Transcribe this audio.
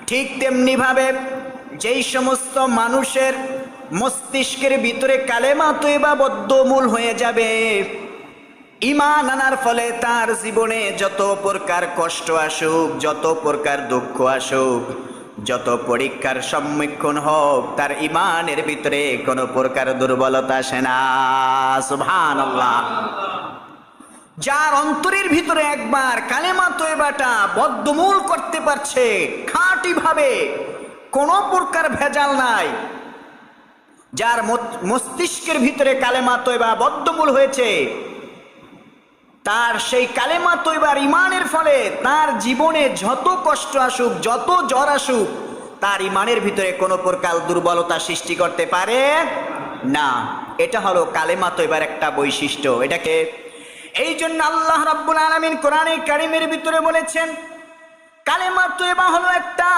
ঠিক তেমনি ভাবে যেই সমস্ত মানুষের মস্তিষ্কের ভিতরে কালেমা তয়বা বদ্ধমূল হয়ে যাবে, ঈমান আনার ফলে তার জীবনে যত প্রকার কষ্ট আসুক, যত প্রকার দুঃখ আসুক, যত পরীক্ষার সম্মুখীন হোক, তার ঈমানের ভিতরে কোনো প্রকার দুর্বলতা আসে না। সুবহানাল্লাহ। যার অন্তরের ভিতরে একবার কালেমা তয়বাটা বদ্ধমূল করতে পারছে খাঁটি ভাবে, কোনো প্রকার ভেজাল নাই, যার মস্তিষ্কের ভিতরে কালেমা তয়বা বদ্ধমূল হয়েছে, তার সেই কালেমা তয়বার ঈমানের ফলে তার জীবনে যত কষ্ট আসুক, যত জ্বর আসুক, তার ঈমানের ভিতরে কোনো প্রকার দুর্বলতা সৃষ্টি করতে পারে না। এটা হলো কালেমা তয়বার একটা বৈশিষ্ট্য। এটাকে এই জন্য আল্লাহ রাব্বুল আলামিন কোরআনে কারীমের ভিতরে বলেছেন, কালেমা তয়বা হলো একটা